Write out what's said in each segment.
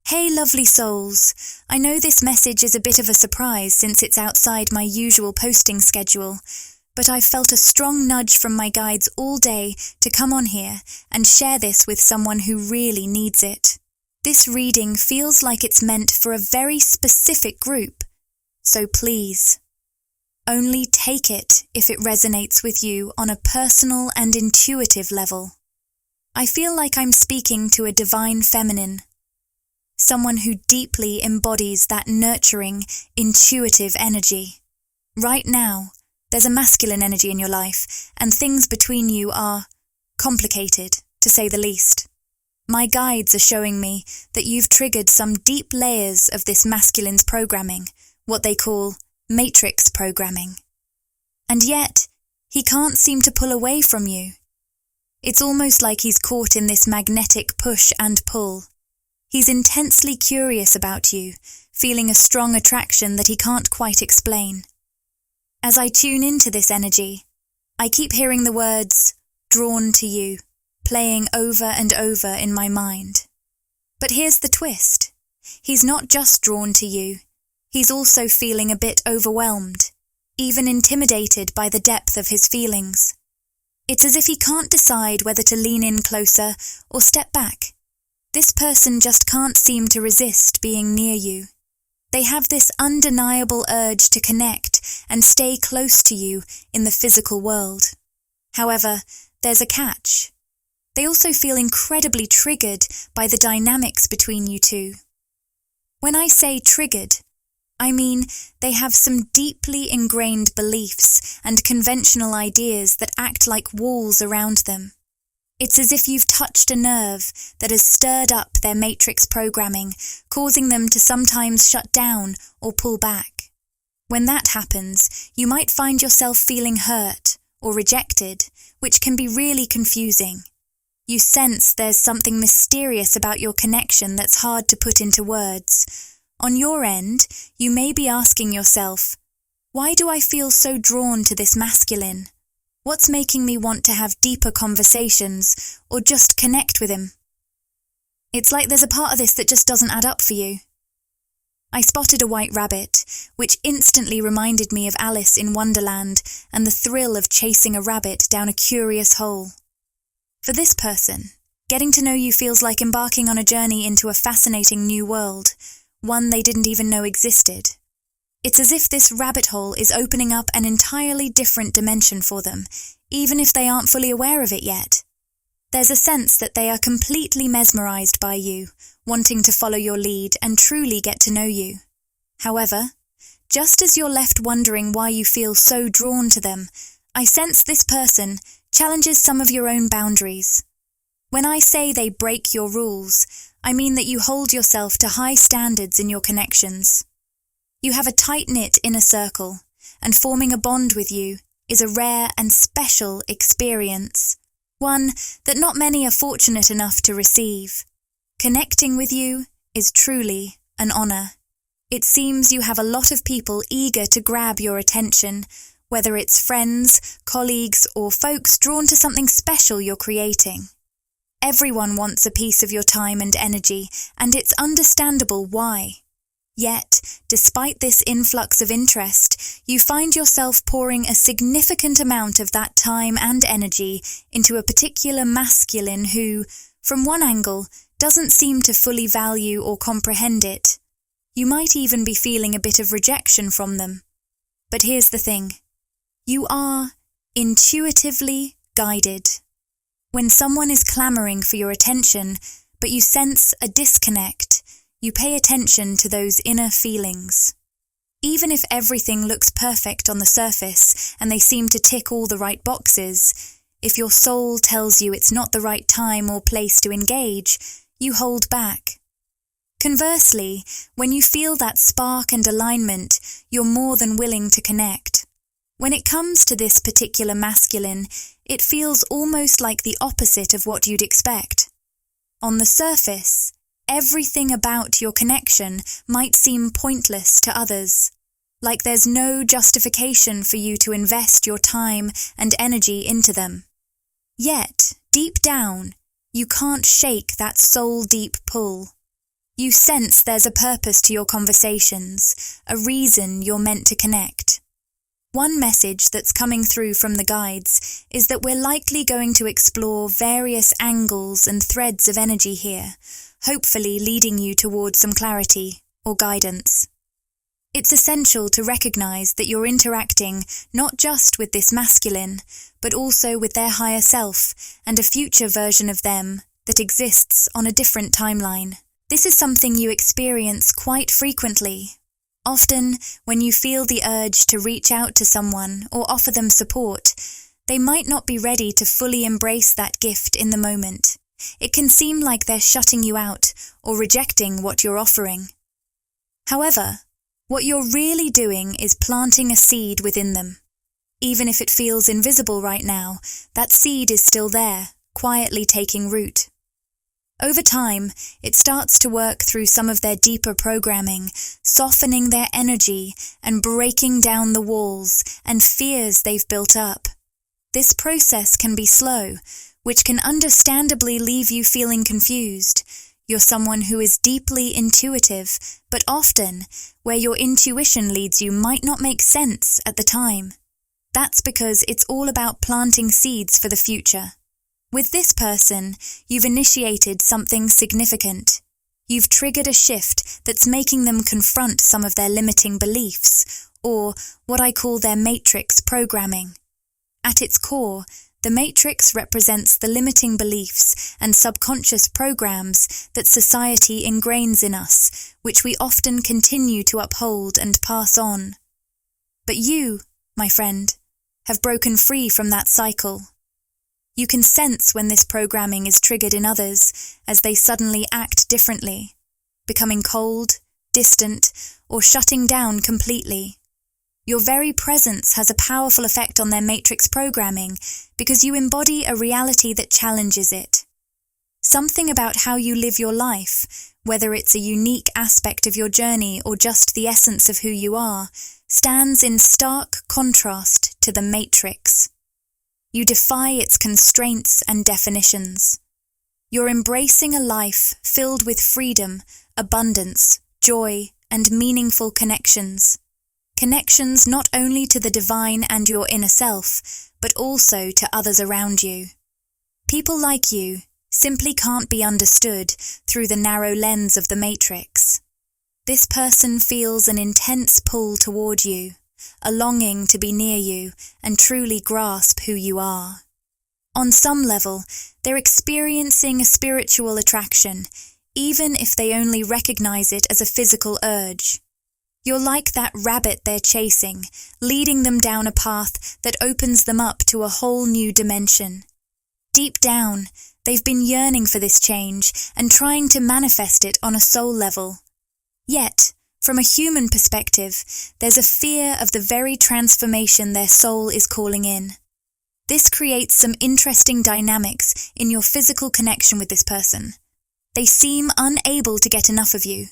Hey lovely souls, I know this message is a bit of a surprise since it's outside my usual posting schedule, but I've felt a strong nudge from my guides all day to come on here and share this with someone who really needs it. This reading feels like it's meant for a very specific group, so please, only take it if it resonates with you on a personal and intuitive level. I feel like I'm speaking to a divine feminine, someone who deeply embodies that nurturing, intuitive energy. Right now, there's a masculine energy in your life, and things between you are complicated, to say the least. My guides are showing me that you've triggered some deep layers of this masculine's programming, what they call matrix programming. And yet, he can't seem to pull away from you. It's almost like he's caught in this magnetic push and pull. He's intensely curious about you, feeling a strong attraction that he can't quite explain. As I tune into this energy, I keep hearing the words, drawn to you, playing over and over in my mind. But here's the twist. He's not just drawn to you, he's also feeling a bit overwhelmed, even intimidated by the depth of his feelings. It's as if he can't decide whether to lean in closer or step back. This person just can't seem to resist being near you. They have this undeniable urge to connect and stay close to you in the physical world. However, there's a catch. They also feel incredibly triggered by the dynamics between you two. When I say triggered, I mean they have some deeply ingrained beliefs and conventional ideas that act like walls around them. It's as if you've touched a nerve that has stirred up their matrix programming, causing them to sometimes shut down or pull back. When that happens, you might find yourself feeling hurt or rejected, which can be really confusing. You sense there's something mysterious about your connection that's hard to put into words. On your end, you may be asking yourself, why do I feel so drawn to this masculine? What's making me want to have deeper conversations or just connect with him? It's like there's a part of this that just doesn't add up for you. I spotted a white rabbit, which instantly reminded me of Alice in Wonderland and the thrill of chasing a rabbit down a curious hole. For this person, getting to know you feels like embarking on a journey into a fascinating new world, one they didn't even know existed. It's as if this rabbit hole is opening up an entirely different dimension for them, even if they aren't fully aware of it yet. There's a sense that they are completely mesmerized by you, wanting to follow your lead and truly get to know you. However, just as you're left wondering why you feel so drawn to them, I sense this person challenges some of your own boundaries. When I say they break your rules, I mean that you hold yourself to high standards in your connections. You have a tight-knit inner circle, and forming a bond with you is a rare and special experience, one that not many are fortunate enough to receive. Connecting with you is truly an honor. It seems you have a lot of people eager to grab your attention, whether it's friends, colleagues, or folks drawn to something special you're creating. Everyone wants a piece of your time and energy, and it's understandable why. Yet, despite this influx of interest, you find yourself pouring a significant amount of that time and energy into a particular masculine who, from one angle, doesn't seem to fully value or comprehend it. You might even be feeling a bit of rejection from them. But here's the thing. You are intuitively guided. When someone is clamoring for your attention, but you sense a disconnect, you pay attention to those inner feelings. Even if everything looks perfect on the surface and they seem to tick all the right boxes, if your soul tells you it's not the right time or place to engage, you hold back. Conversely, when you feel that spark and alignment, you're more than willing to connect. When it comes to this particular masculine, it feels almost like the opposite of what you'd expect. On the surface, everything about your connection might seem pointless to others, like there's no justification for you to invest your time and energy into them. Yet, deep down, you can't shake that soul-deep pull. You sense there's a purpose to your conversations, a reason you're meant to connect. One message that's coming through from the guides is that we're likely going to explore various angles and threads of energy here, hopefully leading you towards some clarity or guidance. It's essential to recognize that you're interacting not just with this masculine, but also with their higher self and a future version of them that exists on a different timeline. This is something you experience quite frequently. Often, when you feel the urge to reach out to someone or offer them support, they might not be ready to fully embrace that gift in the moment. It can seem like they're shutting you out or rejecting what you're offering. However, what you're really doing is planting a seed within them. Even if it feels invisible right now, that seed is still there, quietly taking root. Over time, it starts to work through some of their deeper programming, softening their energy and breaking down the walls and fears they've built up. This process can be slow, which can understandably leave you feeling confused. You're someone who is deeply intuitive, but often, where your intuition leads you might not make sense at the time. That's because it's all about planting seeds for the future. With this person, you've initiated something significant. You've triggered a shift that's making them confront some of their limiting beliefs, or what I call their matrix programming. At its core, the matrix represents the limiting beliefs and subconscious programs that society ingrains in us, which we often continue to uphold and pass on. But you, my friend, have broken free from that cycle. You can sense when this programming is triggered in others as they suddenly act differently, becoming cold, distant, or shutting down completely. Your very presence has a powerful effect on their matrix programming because you embody a reality that challenges it. Something about how you live your life, whether it's a unique aspect of your journey or just the essence of who you are, stands in stark contrast to the matrix. You defy its constraints and definitions. You're embracing a life filled with freedom, abundance, joy, and meaningful connections. Connections not only to the divine and your inner self, but also to others around you. People like you simply can't be understood through the narrow lens of the matrix. This person feels an intense pull toward you, a longing to be near you and truly grasp who you are. On some level, they're experiencing a spiritual attraction, even if they only recognize it as a physical urge. You're like that rabbit they're chasing, leading them down a path that opens them up to a whole new dimension. Deep down, they've been yearning for this change and trying to manifest it on a soul level. Yet, from a human perspective, there's a fear of the very transformation their soul is calling in. This creates some interesting dynamics in your physical connection with this person. They seem unable to get enough of you.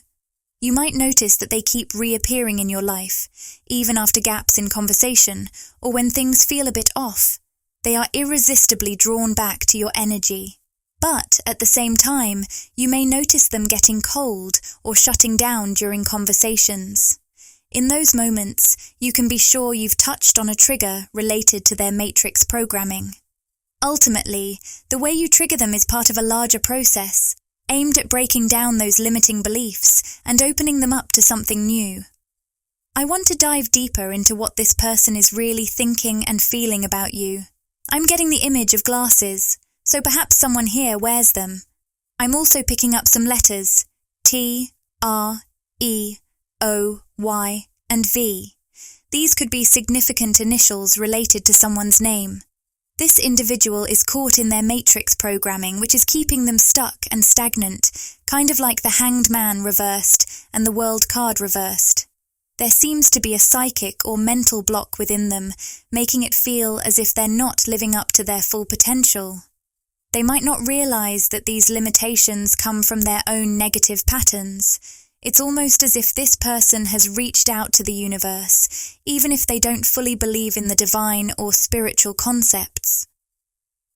You might notice that they keep reappearing in your life, even after gaps in conversation or when things feel a bit off. They are irresistibly drawn back to your energy. But at the same time, you may notice them getting cold or shutting down during conversations. In those moments, you can be sure you've touched on a trigger related to their matrix programming. Ultimately, the way you trigger them is part of a larger process, aimed at breaking down those limiting beliefs and opening them up to something new. I want to dive deeper into what this person is really thinking and feeling about you. I'm getting the image of glasses, so perhaps someone here wears them. I'm also picking up some letters, T, R, E, O, Y, and V. These could be significant initials related to someone's name. This individual is caught in their matrix programming, which is keeping them stuck and stagnant, kind of like the Hanged Man reversed and the World card reversed. There seems to be a psychic or mental block within them, making it feel as if they're not living up to their full potential. They might not realize that these limitations come from their own negative patterns. It's almost as if this person has reached out to the universe, even if they don't fully believe in the divine or spiritual concepts.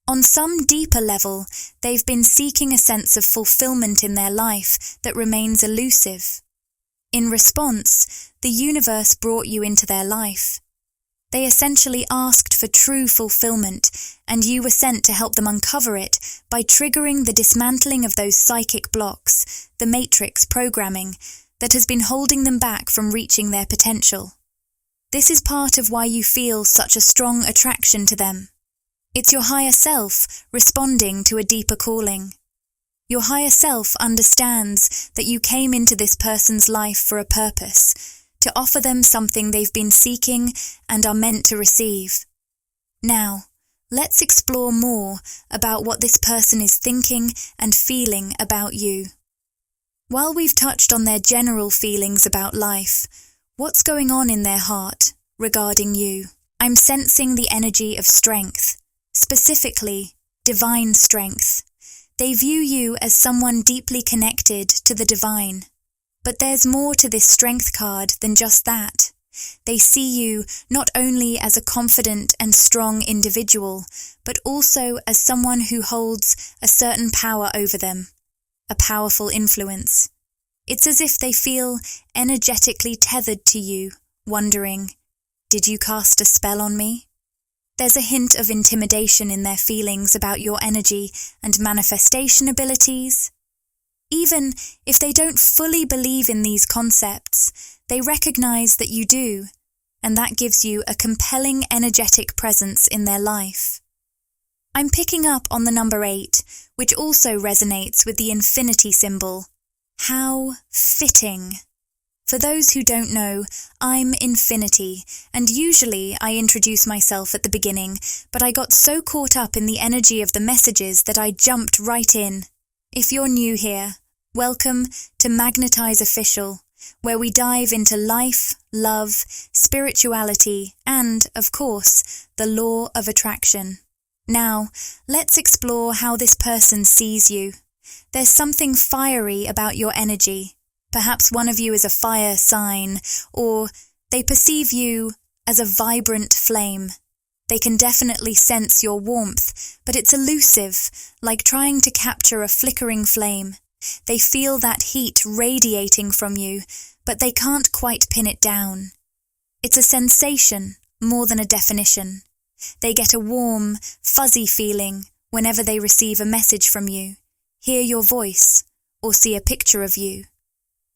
On some deeper level, they've been seeking a sense of fulfillment in their life that remains elusive. In response, the universe brought you into their life. They essentially asked for true fulfillment, and you were sent to help them uncover it by triggering the dismantling of those psychic blocks, the matrix programming, that has been holding them back from reaching their potential. This is part of why you feel such a strong attraction to them. It's your higher self responding to a deeper calling. Your higher self understands that you came into this person's life for a purpose, to offer them something they've been seeking and are meant to receive. Now, let's explore more about what this person is thinking and feeling about you. While we've touched on their general feelings about life, what's going on in their heart regarding you? I'm sensing the energy of strength, specifically divine strength. They view you as someone deeply connected to the divine. But there's more to this strength card than just that. They see you not only as a confident and strong individual, but also as someone who holds a certain power over them, a powerful influence. It's as if they feel energetically tethered to you, wondering, did you cast a spell on me? There's a hint of intimidation in their feelings about your energy and manifestation abilities. Even if they don't fully believe in these concepts, they recognize that you do, and that gives you a compelling energetic presence in their life. I'm picking up on the number 8, which also resonates with the infinity symbol. How fitting! For those who don't know, I'm Infinity, and usually I introduce myself at the beginning, but I got so caught up in the energy of the messages that I jumped right in. If you're new here, welcome to Magnetize Official, where we dive into life, love, spirituality, and, of course, the law of attraction. Now, let's explore how this person sees you. There's something fiery about your energy. Perhaps one of you is a fire sign, or they perceive you as a vibrant flame. They can definitely sense your warmth, but it's elusive, like trying to capture a flickering flame. They feel that heat radiating from you, but they can't quite pin it down. It's a sensation more than a definition. They get a warm, fuzzy feeling whenever they receive a message from you, hear your voice, or see a picture of you.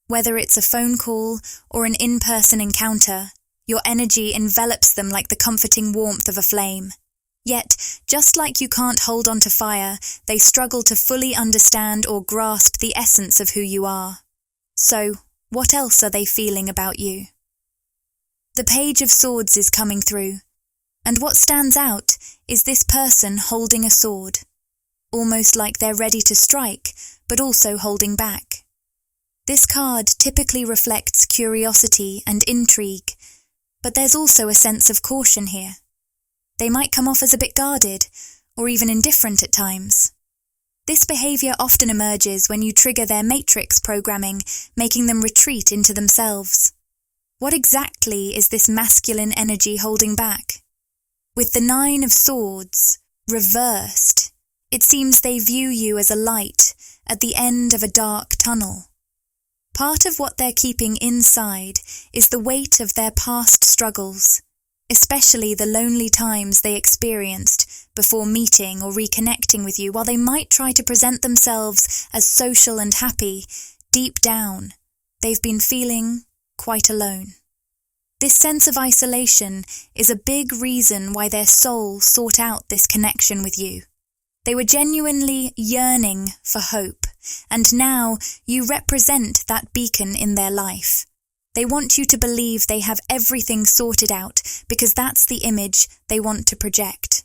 Whether it's a phone call or an in-person encounter, your energy envelops them like the comforting warmth of a flame. Yet, just like you can't hold on to fire, they struggle to fully understand or grasp the essence of who you are. So, what else are they feeling about you? The Page of Swords is coming through, and what stands out is this person holding a sword, almost like they're ready to strike, but also holding back. This card typically reflects curiosity and intrigue, but there's also a sense of caution here. They might come off as a bit guarded, or even indifferent at times. This behavior often emerges when you trigger their matrix programming, making them retreat into themselves. What exactly is this masculine energy holding back? With the 9 of Swords reversed, it seems they view you as a light at the end of a dark tunnel. Part of what they're keeping inside is the weight of their past struggles, especially the lonely times they experienced before meeting or reconnecting with you. While they might try to present themselves as social and happy, deep down, they've been feeling quite alone. This sense of isolation is a big reason why their soul sought out this connection with you. They were genuinely yearning for hope, and now you represent that beacon in their life. They want you to believe they have everything sorted out because that's the image they want to project.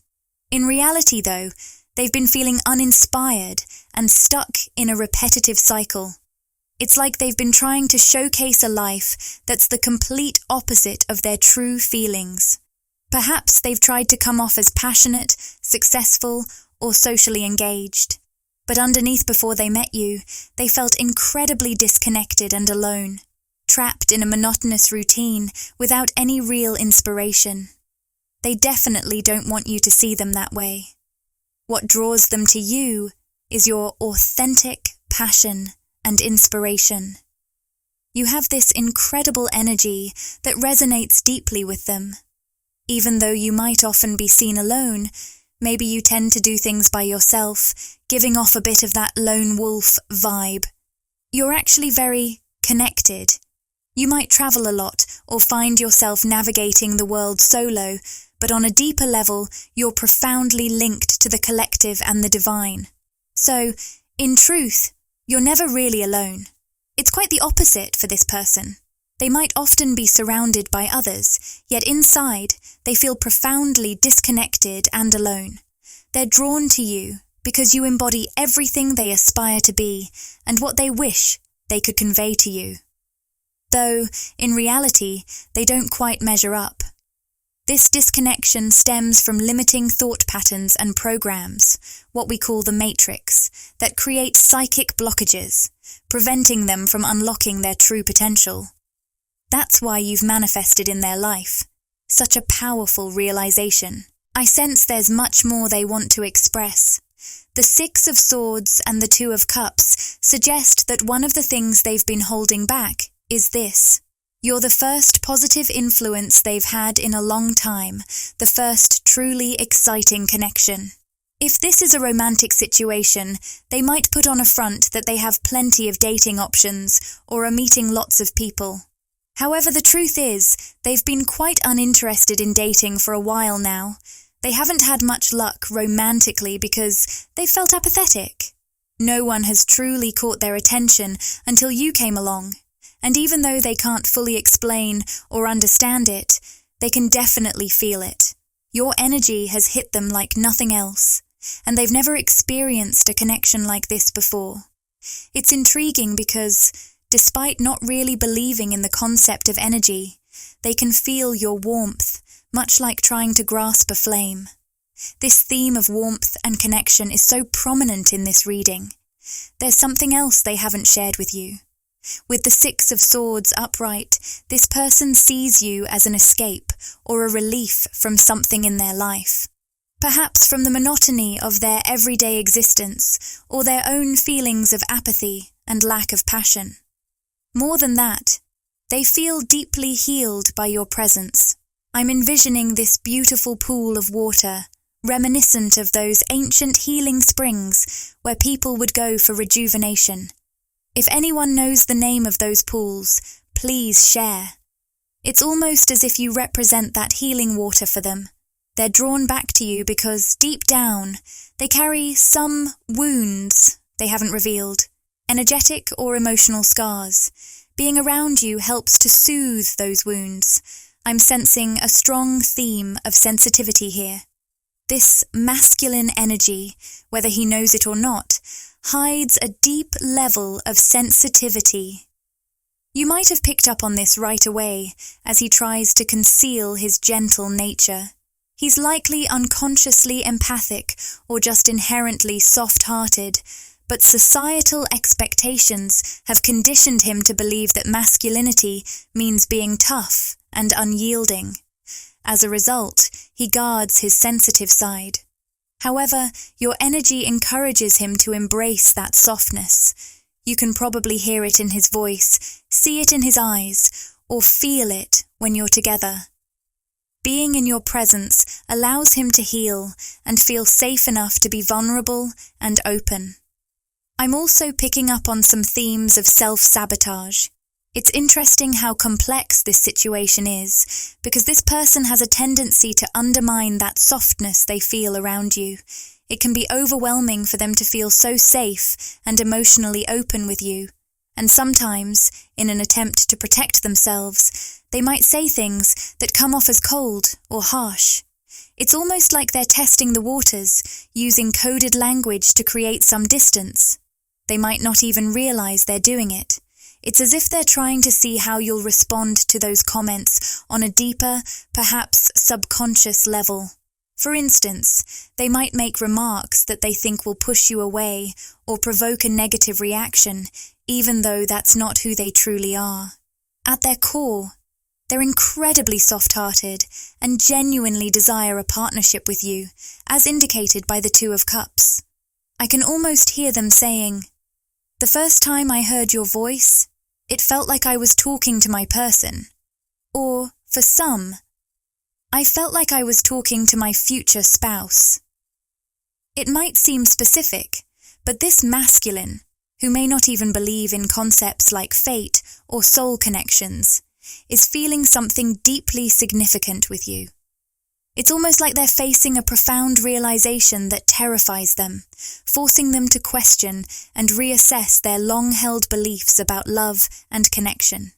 In reality, though, they've been feeling uninspired and stuck in a repetitive cycle. It's like they've been trying to showcase a life that's the complete opposite of their true feelings. Perhaps they've tried to come off as passionate, successful, or socially engaged. But underneath, before they met you, they felt incredibly disconnected and alone, trapped in a monotonous routine without any real inspiration. They definitely don't want you to see them that way. What draws them to you is your authentic passion and inspiration. You have this incredible energy that resonates deeply with them. Even though you might often be seen alone, maybe you tend to do things by yourself, giving off a bit of that lone wolf vibe. You're actually very connected. You might travel a lot or find yourself navigating the world solo, but on a deeper level, you're profoundly linked to the collective and the divine. So, in truth, you're never really alone. It's quite the opposite for this person. They might often be surrounded by others, yet inside, they feel profoundly disconnected and alone. They're drawn to you because you embody everything they aspire to be and what they wish they could convey to you. Though, in reality, they don't quite measure up. This disconnection stems from limiting thought patterns and programs, what we call the matrix, that create psychic blockages, preventing them from unlocking their true potential. That's why you've manifested in their life. Such a powerful realization. I sense there's much more they want to express. The 6 of Swords and the 2 of Cups suggest that one of the things they've been holding back is this. You're the first positive influence they've had in a long time, the first truly exciting connection. If this is a romantic situation, they might put on a front that they have plenty of dating options or are meeting lots of people. However, the truth is, they've been quite uninterested in dating for a while now. They haven't had much luck romantically because they felt apathetic. No one has truly caught their attention until you came along. And even though they can't fully explain or understand it, they can definitely feel it. Your energy has hit them like nothing else, and they've never experienced a connection like this before. It's intriguing because, despite not really believing in the concept of energy, they can feel your warmth, much like trying to grasp a flame. This theme of warmth and connection is so prominent in this reading. There's something else they haven't shared with you. With the 6 of Swords upright, this person sees you as an escape or a relief from something in their life. Perhaps from the monotony of their everyday existence or their own feelings of apathy and lack of passion. More than that, they feel deeply healed by your presence. I'm envisioning this beautiful pool of water, reminiscent of those ancient healing springs where people would go for rejuvenation. If anyone knows the name of those pools, please share. It's almost as if you represent that healing water for them. They're drawn back to you because, deep down, they carry some wounds they haven't revealed, energetic or emotional scars. Being around you helps to soothe those wounds. I'm sensing a strong theme of sensitivity here. This masculine energy, whether he knows it or not, hides a deep level of sensitivity. You might have picked up on this right away as he tries to conceal his gentle nature. He's likely unconsciously empathic or just inherently soft-hearted, but societal expectations have conditioned him to believe that masculinity means being tough and unyielding. As a result, he guards his sensitive side. However, your energy encourages him to embrace that softness. You can probably hear it in his voice, see it in his eyes, or feel it when you're together. Being in your presence allows him to heal and feel safe enough to be vulnerable and open. I'm also picking up on some themes of self-sabotage. It's interesting how complex this situation is, because this person has a tendency to undermine that softness they feel around you. It can be overwhelming for them to feel so safe and emotionally open with you, and sometimes, in an attempt to protect themselves, they might say things that come off as cold or harsh. It's almost like they're testing the waters, using coded language to create some distance. They might not even realize they're doing it. It's as if they're trying to see how you'll respond to those comments on a deeper, perhaps subconscious level. For instance, they might make remarks that they think will push you away or provoke a negative reaction, even though that's not who they truly are. At their core, They're incredibly soft-hearted and genuinely desire a partnership with you, as indicated by the Two of Cups. I can almost hear them saying, "The first time I heard your voice, it felt like I was talking to my person." Or, for some, "I felt like I was talking to my future spouse." It might seem specific, but this masculine, who may not even believe in concepts like fate or soul connections, is feeling something deeply significant with you. It's almost like they're facing a profound realization that terrifies them, forcing them to question and reassess their long-held beliefs about love and connection.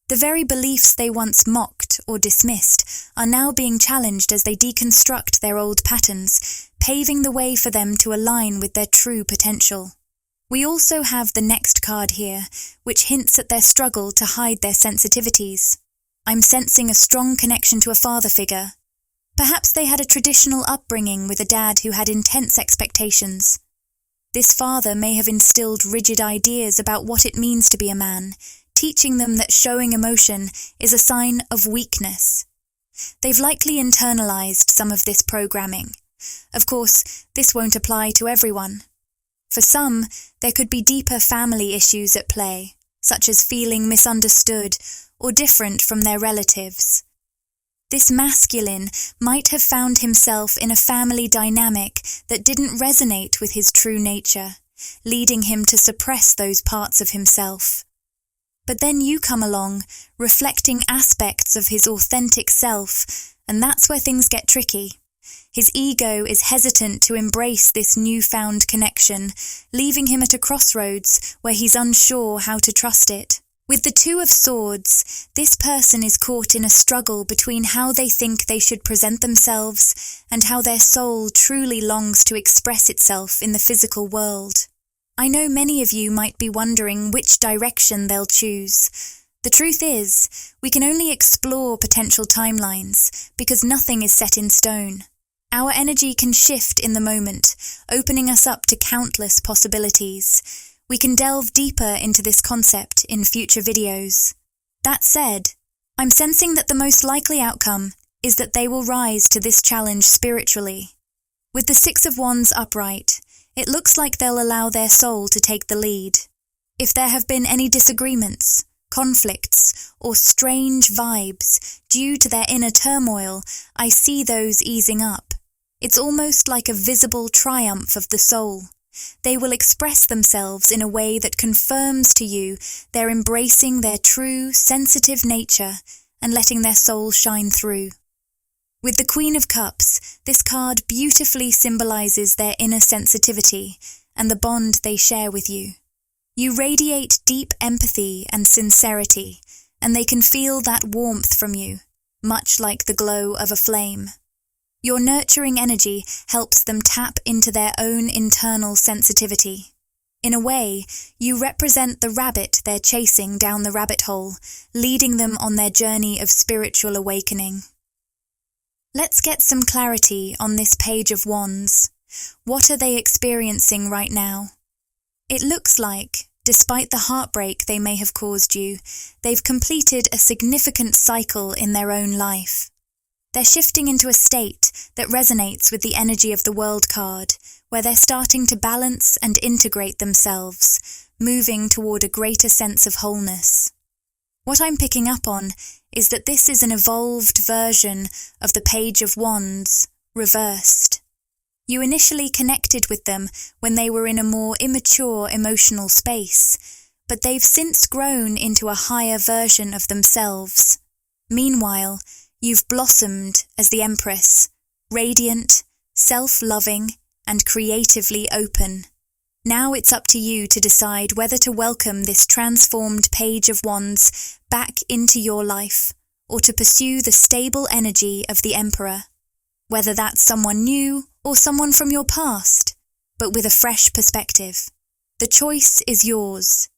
The very beliefs they once mocked or dismissed are now being challenged as they deconstruct their old patterns, paving the way for them to align with their true potential. We also have the next card here, which hints at their struggle to hide their sensitivities. I'm sensing a strong connection to a father figure. Perhaps they had a traditional upbringing with a dad who had intense expectations. This father may have instilled rigid ideas about what it means to be a man, teaching them that showing emotion is a sign of weakness. They've likely internalized some of this programming. Of course, this won't apply to everyone. For some, there could be deeper family issues at play, such as feeling misunderstood or different from their relatives. This masculine might have found himself in a family dynamic that didn't resonate with his true nature, leading him to suppress those parts of himself. But then you come along, reflecting aspects of his authentic self, and that's where things get tricky. His ego is hesitant to embrace this newfound connection, leaving him at a crossroads where he's unsure how to trust it. With the Two of Swords, this person is caught in a struggle between how they think they should present themselves and how their soul truly longs to express itself in the physical world. I know many of you might be wondering which direction they'll choose. The truth is, we can only explore potential timelines because nothing is set in stone. Our energy can shift in the moment, opening us up to countless possibilities. We can delve deeper into this concept in future videos. That said, I'm sensing that the most likely outcome is that they will rise to this challenge spiritually. With the Six of Wands upright, it looks like they'll allow their soul to take the lead. If there have been any disagreements, conflicts, or strange vibes due to their inner turmoil, I see those easing up. It's almost like a visible triumph of the soul. They will express themselves in a way that confirms to you they're embracing their true, sensitive nature and letting their soul shine through. With the Queen of Cups, this card beautifully symbolizes their inner sensitivity and the bond they share with you. You radiate deep empathy and sincerity, and they can feel that warmth from you, much like the glow of a flame. Your nurturing energy helps them tap into their own internal sensitivity. In a way, you represent the rabbit they're chasing down the rabbit hole, leading them on their journey of spiritual awakening. Let's get some clarity on this Page of Wands. What are they experiencing right now? It looks like, despite the heartbreak they may have caused you, they've completed a significant cycle in their own life. They're shifting into a state that resonates with the energy of the World card, where they're starting to balance and integrate themselves, moving toward a greater sense of wholeness. What I'm picking up on is that this is an evolved version of the Page of Wands, reversed. You initially connected with them when they were in a more immature emotional space, but they've since grown into a higher version of themselves. Meanwhile, you've blossomed as the Empress, radiant, self-loving, and creatively open. Now it's up to you to decide whether to welcome this transformed Page of Wands back into your life, or to pursue the stable energy of the Emperor. Whether that's someone new or someone from your past, but with a fresh perspective. The choice is yours.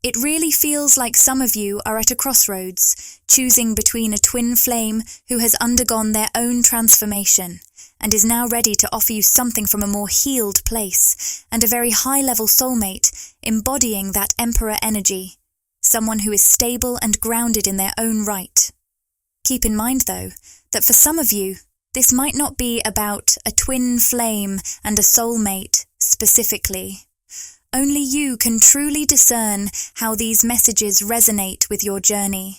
It really feels like some of you are at a crossroads, choosing between a twin flame who has undergone their own transformation and is now ready to offer you something from a more healed place, and a very high-level soulmate embodying that Emperor energy, someone who is stable and grounded in their own right. Keep in mind, though, that for some of you, this might not be about a twin flame and a soulmate specifically. Only you can truly discern how these messages resonate with your journey.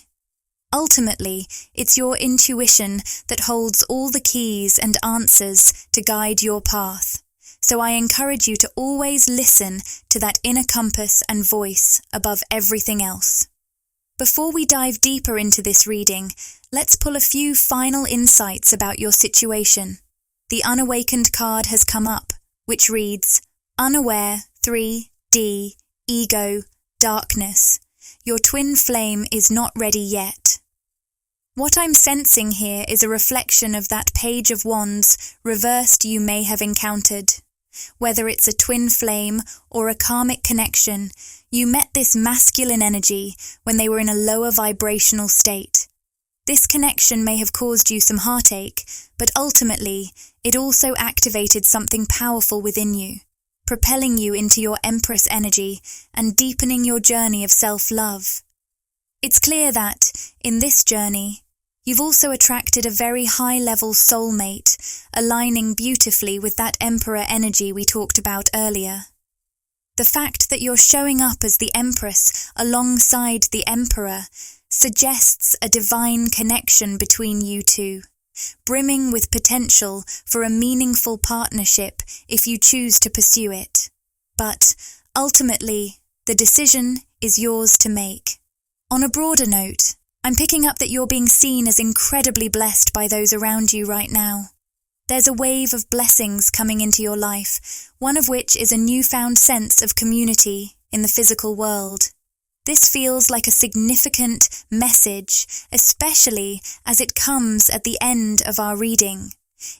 Ultimately, it's your intuition that holds all the keys and answers to guide your path. So I encourage you to always listen to that inner compass and voice above everything else. Before we dive deeper into this reading, let's pull a few final insights about your situation. The Unawakened card has come up, which reads, Unaware, 3D, Ego, Darkness. Your twin flame is not ready yet. What I'm sensing here is a reflection of that Page of Wands reversed you may have encountered. Whether it's a twin flame or a karmic connection, you met this masculine energy when they were in a lower vibrational state. This connection may have caused you some heartache, but ultimately, it also activated something powerful within you, propelling you into your Empress energy and deepening your journey of self-love. It's clear that, in this journey, you've also attracted a very high-level soulmate, aligning beautifully with that Emperor energy we talked about earlier. The fact that you're showing up as the Empress alongside the Emperor suggests a divine connection between you two, brimming with potential for a meaningful partnership if you choose to pursue it. But, ultimately, the decision is yours to make. On a broader note, I'm picking up that you're being seen as incredibly blessed by those around you right now. There's a wave of blessings coming into your life, one of which is a newfound sense of community in the physical world. This feels like a significant message, especially as it comes at the end of our reading.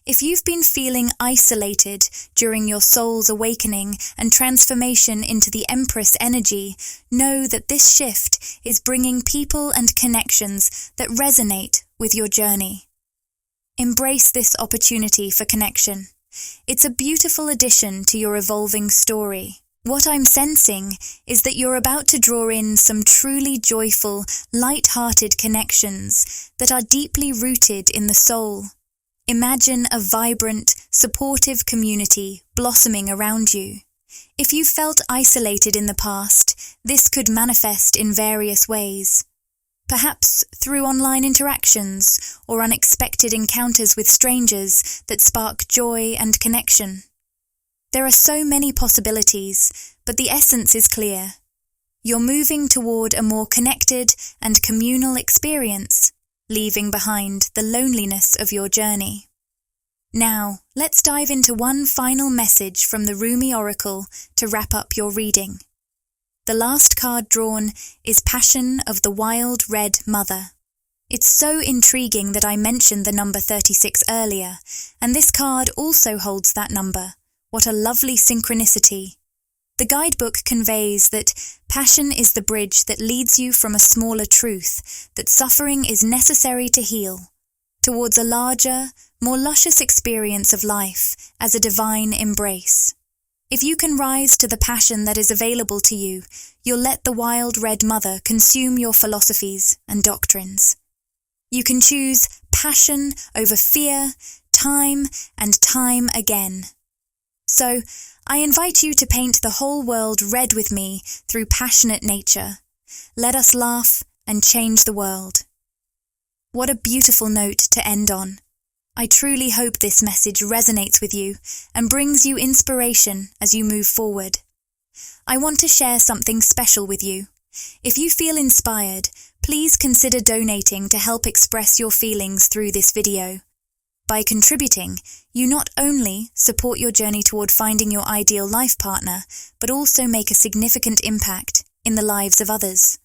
If you've been feeling isolated during your soul's awakening and transformation into the Empress energy, know that this shift is bringing people and connections that resonate with your journey. Embrace this opportunity for connection. It's a beautiful addition to your evolving story. What I'm sensing is that you're about to draw in some truly joyful, light-hearted connections that are deeply rooted in the soul. Imagine a vibrant, supportive community blossoming around you. If you felt isolated in the past, this could manifest in various ways. Perhaps through online interactions or unexpected encounters with strangers that spark joy and connection. There are so many possibilities, but the essence is clear. You're moving toward a more connected and communal experience, leaving behind the loneliness of your journey. Now, let's dive into one final message from the Rumi Oracle to wrap up your reading. The last card drawn is Passion of the Wild Red Mother. It's so intriguing that I mentioned the number 36 earlier, and this card also holds that number. What a lovely synchronicity. The guidebook conveys that passion is the bridge that leads you from a smaller truth, that suffering is necessary to heal, towards a larger, more luscious experience of life as a divine embrace. If you can rise to the passion that is available to you, you'll let the wild red mother consume your philosophies and doctrines. You can choose passion over fear, time and time again. So, I invite you to paint the whole world red with me through passionate nature. Let us laugh and change the world. What a beautiful note to end on. I truly hope this message resonates with you and brings you inspiration as you move forward. I want to share something special with you. If you feel inspired, please consider donating to help express your feelings through this video. By contributing, you not only support your journey toward finding your ideal life partner, but also make a significant impact in the lives of others.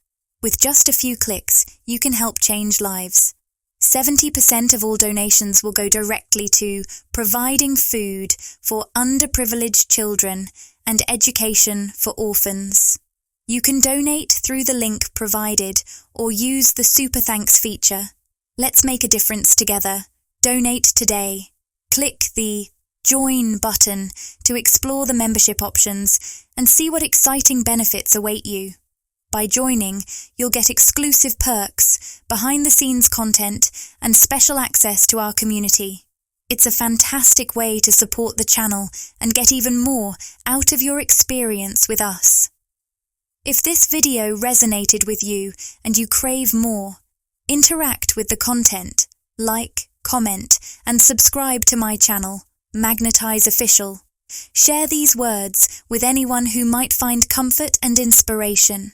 With just a few clicks, you can help change lives. 70% of all donations will go directly to providing food for underprivileged children and education for orphans. You can donate through the link provided or use the Super Thanks feature. Let's make a difference together. Donate today. Click the Join button to explore the membership options and see what exciting benefits await you. By joining, you'll get exclusive perks, behind-the-scenes content, and special access to our community. It's a fantastic way to support the channel and get even more out of your experience with us. If this video resonated with you and you crave more, interact with the content, like, comment, and subscribe to my channel, Magnetize Official. Share these words with anyone who might find comfort and inspiration.